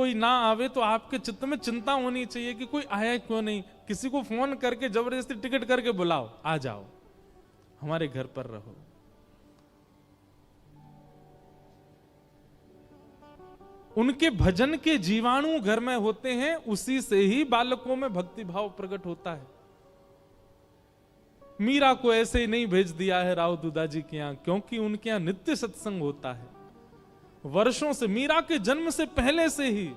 कोई ना आवे तो आपके चित्त में चिंता होनी चाहिए कि कोई आया क्यों नहीं। किसी को फोन करके जबरदस्ती टिकट करके बुलाओ, आ जाओ, हमारे घर पर रहो। उनके भजन के जीवाणु घर में होते हैं, उसी से ही बालकों में भक्ति भाव प्रकट होता है। मीरा को ऐसे ही नहीं भेज दिया है राव दूधा जी के यहां, क्योंकि उनके यहां नित्य सत्संग होता है। वर्षों से, मीरा के जन्म से पहले से ही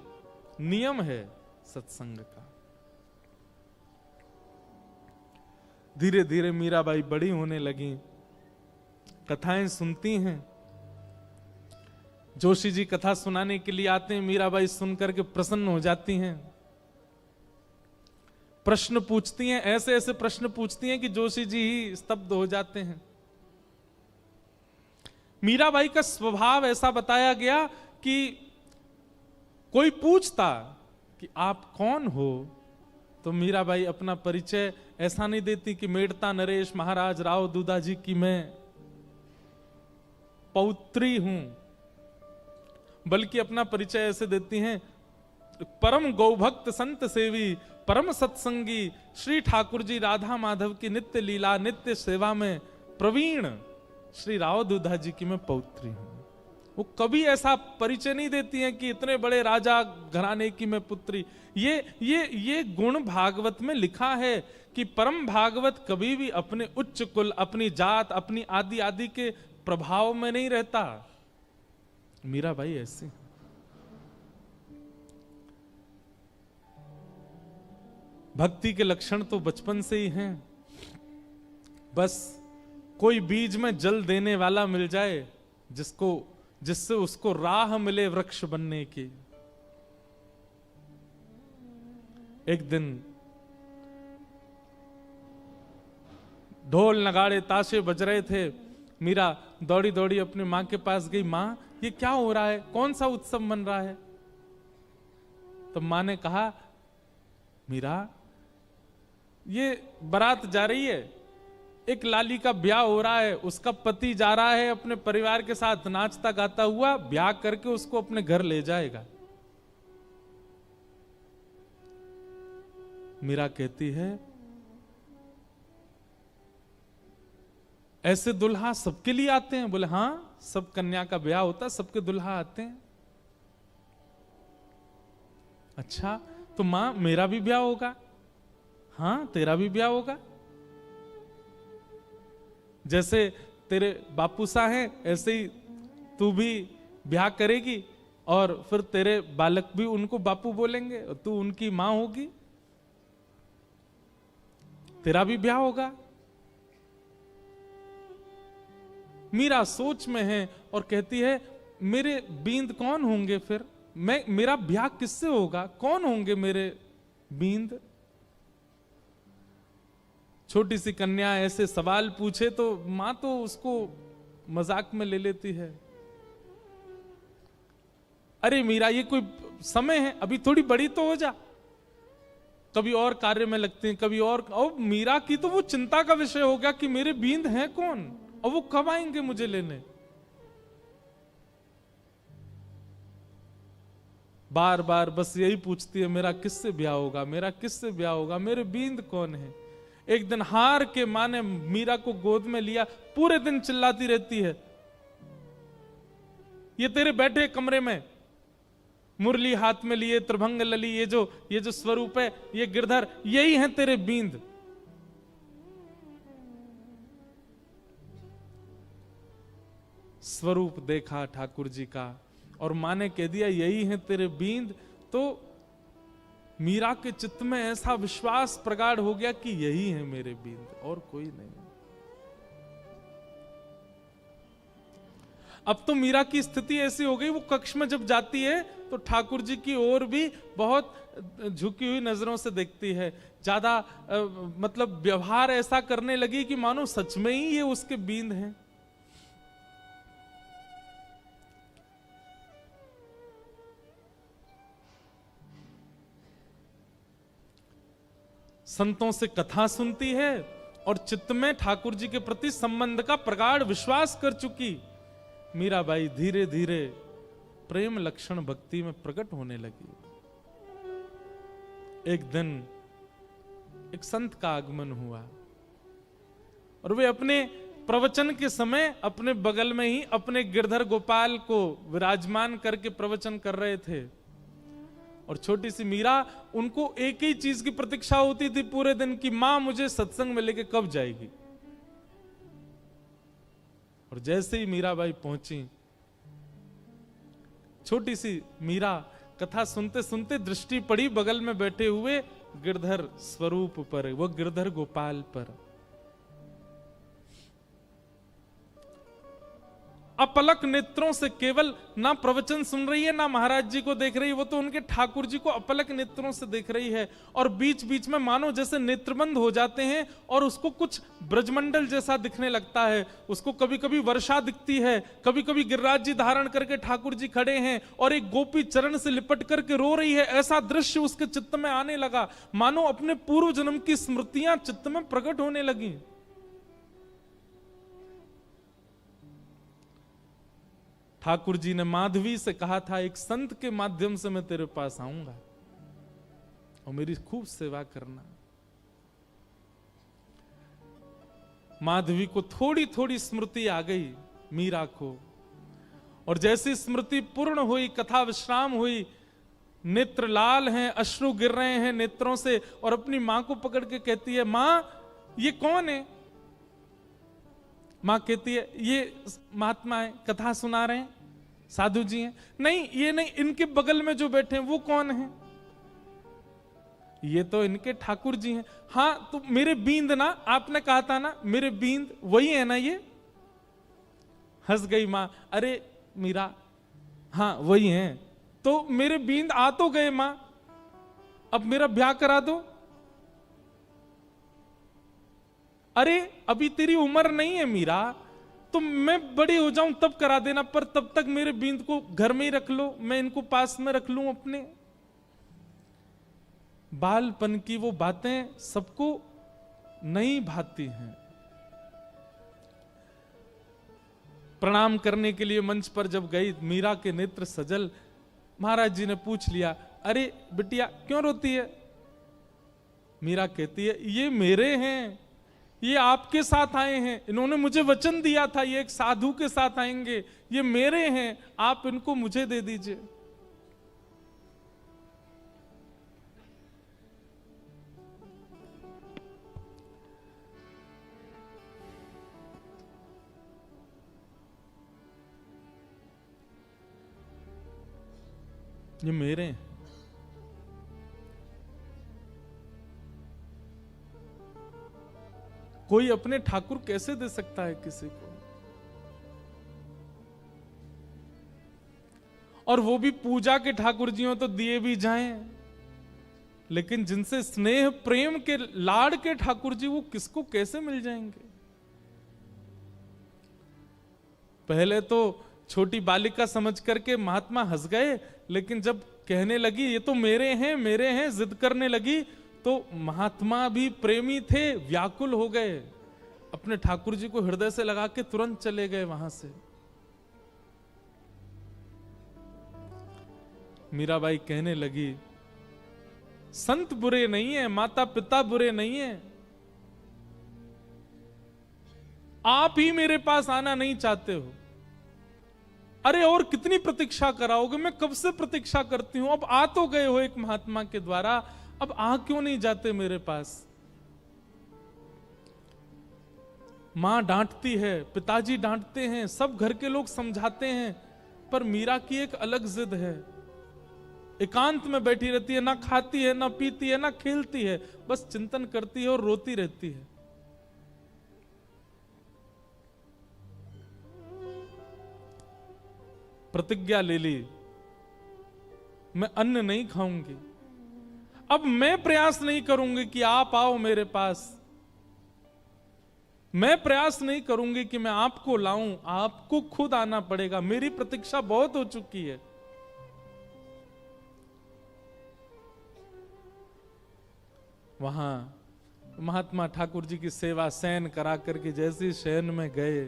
नियम है सत्संग का। धीरे धीरे मीराबाई बड़ी होने लगी, कथाएं सुनती हैं। जोशी जी कथा सुनाने के लिए आते हैं, मीराबाई सुनकर के प्रसन्न हो जाती हैं। प्रश्न पूछती हैं, ऐसे ऐसे प्रश्न पूछती हैं कि जोशी जी ही स्तब्ध हो जाते हैं। मीराबाई का स्वभाव ऐसा बताया गया कि कोई पूछता कि आप कौन हो, तो मीराबाई अपना परिचय ऐसा नहीं देती कि मेड़ता नरेश महाराज राव दूधा जी की मैं पौत्री हूं, बल्कि अपना परिचय ऐसे देती हैं, परम गौभक्त संत सेवी परम सत्संगी श्री ठाकुर जी राधा माधव की नित्य लीला नित्य सेवा में प्रवीण श्री राव दूधा जी की मैं पौत्री हूं। वो कभी ऐसा परिचय नहीं देती हैं कि इतने बड़े राजा घराने की मैं पुत्री। ये गुण भागवत में लिखा है कि परम भागवत कभी भी अपने उच्च कुल, अपनी जात, अपनी आदि आदि के प्रभाव में नहीं रहता। मीराबाई ऐसी। भक्ति के लक्षण तो बचपन से ही हैं। बस कोई बीज में जल देने वाला मिल जाए जिससे उसको राह मिले वृक्ष बनने की। एक दिन ढोल नगाड़े ताशे बज रहे थे। मीरा दौड़ी दौड़ी अपनी मां के पास गई, मां ये क्या हो रहा है, कौन सा उत्सव मन रहा है? तो मां ने कहा, मीरा ये बारात जा रही है, एक लाली का ब्याह हो रहा है, उसका पति जा रहा है अपने परिवार के साथ नाचता गाता हुआ, ब्याह करके उसको अपने घर ले जाएगा। मीरा कहती है, ऐसे दुल्हा सबके लिए आते हैं? बोले हां, सब कन्या का ब्याह होता है, सबके दुल्हा आते हैं। अच्छा, तो मां मेरा भी ब्याह होगा? हां, तेरा भी ब्याह होगा। जैसे तेरे बापू सा हैं, ऐसे ही तू भी ब्याह करेगी और फिर तेरे बालक भी उनको बापू बोलेंगे और तू उनकी मां होगी, तेरा भी ब्याह होगा। मीरा सोच में है और कहती है, मेरे बींद कौन होंगे फिर? मेरा ब्याह किससे होगा? कौन होंगे मेरे बींद? छोटी सी कन्या ऐसे सवाल पूछे तो मां तो उसको मजाक में ले लेती है। अरे मीरा, ये कोई समय है, अभी थोड़ी बड़ी तो हो जा। कभी और कार्य में लगते हैं, कभी और मीरा की तो वो चिंता का विषय हो गया कि मेरे बींद हैं कौन और वो कब आएंगे मुझे लेने। बार बार बस यही पूछती है, मेरा किससे ब्याह होगा, मेरा किससे ब्याह होगा, मेरे बींद कौन है। एक दिन हार के मां ने मीरा को गोद में लिया, पूरे दिन चिल्लाती रहती है, ये तेरे बैठे कमरे में मुरली हाथ में लिए त्रिभंग लली, ये जो स्वरूप है, ये गिरधर, यही है तेरे बींद। स्वरूप देखा ठाकुर जी का और मां ने कह दिया यही है तेरे बींद, तो मीरा के चित्त में ऐसा विश्वास प्रगाढ़ हो गया कि यही है मेरे बींद और कोई नहीं। अब तो मीरा की स्थिति ऐसी हो गई, वो कक्ष में जब जाती है तो ठाकुर जी की ओर भी बहुत झुकी हुई नजरों से देखती है। ज्यादा मतलब व्यवहार ऐसा करने लगी कि मानो सच में ही ये उसके बींद हैं। संतों से कथा सुनती है और चित्त में ठाकुर जी के प्रति संबंध का प्रगाढ़ विश्वास कर चुकी मीराबाई धीरे धीरे प्रेम लक्षण भक्ति में प्रकट होने लगी। एक दिन एक संत का आगमन हुआ और वे अपने प्रवचन के समय अपने बगल में ही अपने गिरधर गोपाल को विराजमान करके प्रवचन कर रहे थे। और छोटी सी मीरा, उनको एक ही चीज की प्रतीक्षा होती थी पूरे दिन की, मां मुझे सत्संग में लेके कब जाएगी। और जैसे ही मीराबाई पहुंची, छोटी सी मीरा कथा सुनते सुनते दृष्टि पड़ी बगल में बैठे हुए गिरधर स्वरूप पर, वो गिरधर गोपाल पर। अपलक नेत्रों से केवल ना प्रवचन सुन रही है ना महाराज जी को देख रही है, वो तो उनके ठाकुर जी को अपलक नेत्रों से देख रही है। और बीच बीच में मानो जैसे नेत्रबंद हो जाते हैं और उसको कुछ ब्रजमंडल जैसा दिखने लगता है। उसको कभी कभी वर्षा दिखती है, कभी कभी गिरिराज जी धारण करके ठाकुर जी खड़े हैं और एक गोपी चरण से लिपट करके रो रही है। ऐसा दृश्य उसके चित्त में आने लगा, मानो अपने पूर्व जन्म की स्मृतियां चित्त में प्रकट होने लगी। ठाकुर जी ने माधवी से कहा था, एक संत के माध्यम से मैं तेरे पास आऊंगा और मेरी खूब सेवा करना। माधवी को थोड़ी थोड़ी स्मृति आ गई मीरा को, और जैसी स्मृति पूर्ण हुई, कथा विश्राम हुई, नेत्र लाल हैं, अश्रु गिर रहे हैं नेत्रों से, और अपनी मां को पकड़ के कहती है, मां ये कौन है? मां कहती है, ये महात्मा है, कथा सुना रहे हैं, साधु जी हैं। नहीं, ये नहीं, इनके बगल में जो बैठे हैं वो कौन है? ये तो इनके ठाकुर जी हैं। हाँ, तो मेरे बींद ना, आपने कहा था ना मेरे बींद, वही है ना ये? हंस गई मां, अरे मीरा, हाँ वही हैं। तो मेरे बींद आ तो गए मां, अब मेरा ब्याह करा दो। अरे अभी तेरी उम्र नहीं है मीरा, तो मैं बड़ी हो जाऊं तब करा देना, पर तब तक मेरे बींद को घर में ही रख लो, मैं इनको पास में रख लूं अपने। बालपन की वो बातें सबको नहीं भाती हैं। प्रणाम करने के लिए मंच पर जब गई, मीरा के नेत्र सजल। महाराज जी ने पूछ लिया, अरे बिटिया क्यों रोती है? मीरा कहती है, ये मेरे हैं, ये आपके साथ आए हैं, इन्होंने मुझे वचन दिया था ये एक साधु के साथ आएंगे, ये मेरे हैं, आप इनको मुझे दे दीजिए। ये मेरे हैं। कोई अपने ठाकुर कैसे दे सकता है किसी को? और वो भी पूजा के ठाकुर जी हो तो दिए भी जाएं, लेकिन जिनसे स्नेह प्रेम के लाड़ के ठाकुर जी, वो किसको कैसे मिल जाएंगे? पहले तो छोटी बालिका समझ करके महात्मा हंस गए, लेकिन जब कहने लगी ये तो मेरे हैं, जिद करने लगी, तो महात्मा भी प्रेमी थे, व्याकुल हो गए, अपने ठाकुर जी को हृदय से लगा के तुरंत चले गए वहां से। मीराबाई कहने लगी, संत बुरे नहीं है, माता पिता बुरे नहीं है, आप ही मेरे पास आना नहीं चाहते हो। अरे और कितनी प्रतीक्षा कराओगे? मैं कब से प्रतीक्षा करती हूं, अब आ तो गए हो एक महात्मा के द्वारा, अब आ क्यों नहीं जाते मेरे पास? मां डांटती है, पिताजी डांटते हैं, सब घर के लोग समझाते हैं, पर मीरा की एक अलग जिद है। एकांत में बैठी रहती है, ना खाती है, ना पीती है, ना खेलती है, बस चिंतन करती है और रोती रहती है। प्रतिज्ञा ले ली, मैं अन्न नहीं खाऊंगी, अब मैं प्रयास नहीं करूंगी कि आप आओ मेरे पास, मैं प्रयास नहीं करूंगी कि मैं आपको लाऊं, आपको खुद आना पड़ेगा, मेरी प्रतीक्षा बहुत हो चुकी है। वहां महात्मा ठाकुर जी की सेवा शयन करा करके जैसे शयन में गए,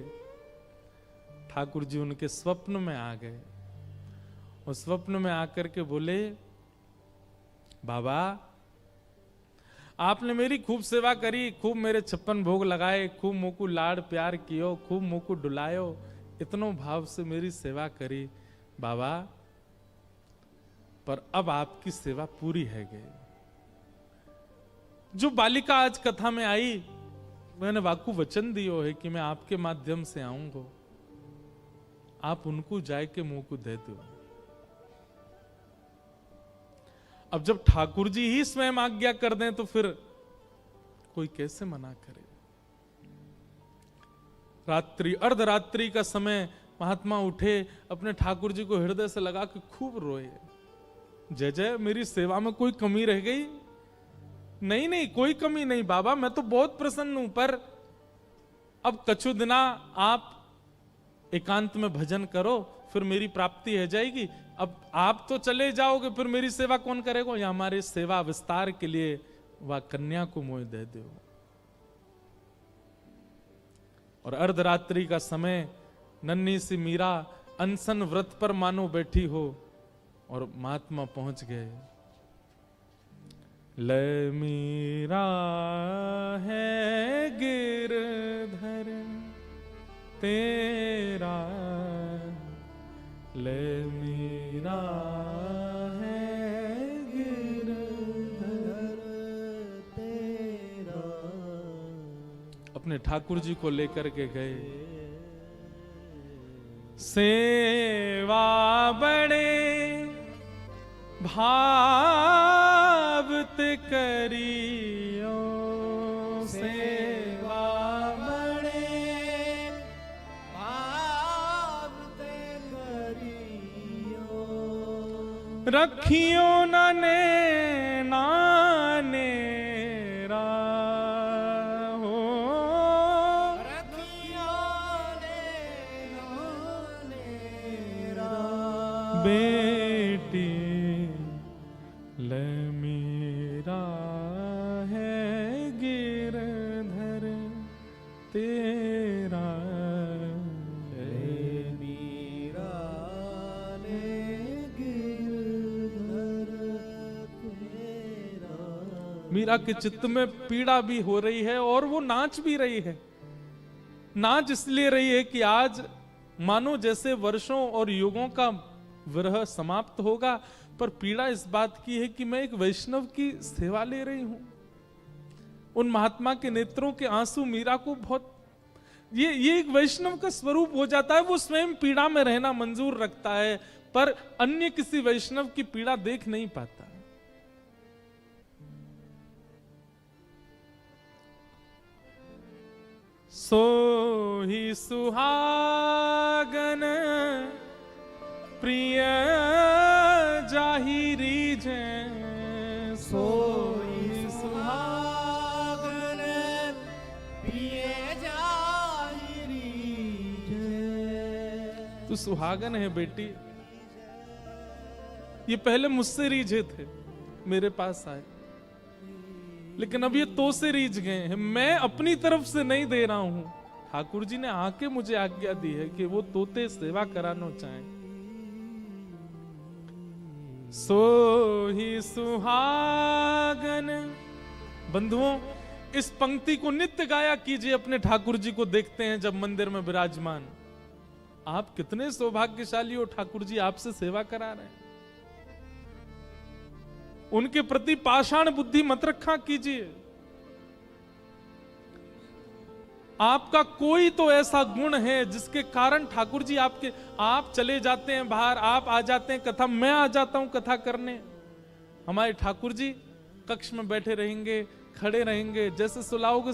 ठाकुर जी उनके स्वप्न में आ गए वो स्वप्न में आकर के बोले, बाबा आपने मेरी खूब सेवा करी, खूब मेरे 56 भोग लगाए, खूब मोकू लाड़ प्यार कियो, खूब मोकू डुलायो, इतनो भाव से मेरी सेवा करी बाबा, पर अब आपकी सेवा पूरी है गई। जो बालिका आज कथा में आई, मैंने वाकू वचन दियो है कि मैं आपके माध्यम से आऊंगा, आप उनको जाए के मुंह को दे दो। अब जब ठाकुर जी ही स्वयं आज्ञा कर दें तो फिर कोई कैसे मना करे। रात्रि अर्धरात्रि का समय महात्मा उठे, अपने ठाकुर जी को हृदय से लगा के खूब रोए, जय जय मेरी सेवा में कोई कमी रह गई? नहीं नहीं कोई कमी नहीं बाबा, मैं तो बहुत प्रसन्न हूं, पर अब कछु दिना आप एकांत में भजन करो, फिर मेरी प्राप्ति हो जाएगी। अब आप तो चले जाओगे, फिर मेरी सेवा कौन करेगा? या हमारे सेवा विस्तार के लिए वह कन्या को मोह दे दो। और अर्धरात्रि का समय, नन्ही सी मीरा अनशन व्रत पर मानो बैठी हो, और महात्मा पहुंच गए। ले मीरा है गिरधर तेरा, ले मीरा है गिरधर तेरा। अपने ठाकुर जी को लेकर के गए। सेवा बड़े भावत करियो, सेवा बड़े भावत करियो, रखियो नने नाने हो, रखियो बेटी ले मीरा है गिरधर तेरा, ले मीरा ने गिरधर तेरा। मीरा के चित्त में पीड़ा भी हो रही है और वो नाच भी रही है। नाच इसलिए रही है कि आज मानो जैसे वर्षों और युगों का विरह समाप्त होगा, पर पीड़ा इस बात की है कि मैं एक वैष्णव की सेवा ले रही हूं। उन महात्मा के नेत्रों के आंसू मीरा को बहुत, ये एक वैष्णव का स्वरूप हो जाता है। वो स्वयं पीड़ा में रहना मंजूर रखता है, पर अन्य किसी वैष्णव की पीड़ा देख नहीं पाता। सो ही सुहागन प्रिय जाहिरी जै, सोई सुहागन प्रिय जाहिरी जै। तू सुहागन है बेटी, ये पहले मुझसे रीझे थे, मेरे पास आए, लेकिन अब ये तो से रीझ गए हैं। मैं अपनी तरफ से नहीं दे रहा हूं, ठाकुर जी ने आके मुझे आज्ञा दी है कि वो तोते सेवा कराना चाहें। सो ही सुहागन। बंधुओं, इस पंक्ति को नित्य गाया कीजिए। अपने ठाकुर जी को देखते हैं जब मंदिर में विराजमान, आप कितने सौभाग्यशाली हो, ठाकुर जी आपसे सेवा करा रहे हैं। उनके प्रति पाषाण बुद्धि मत रखा कीजिए। आपका कोई तो ऐसा गुण है जिसके कारण ठाकुर जी आप चले जाते हैं बाहर, आप आ जाते हैं कथा, मैं आ जाता हूं कथा करने। हमारे ठाकुर जी कक्ष में बैठे रहेंगे, खड़े रहेंगे, जैसे सुलाओगे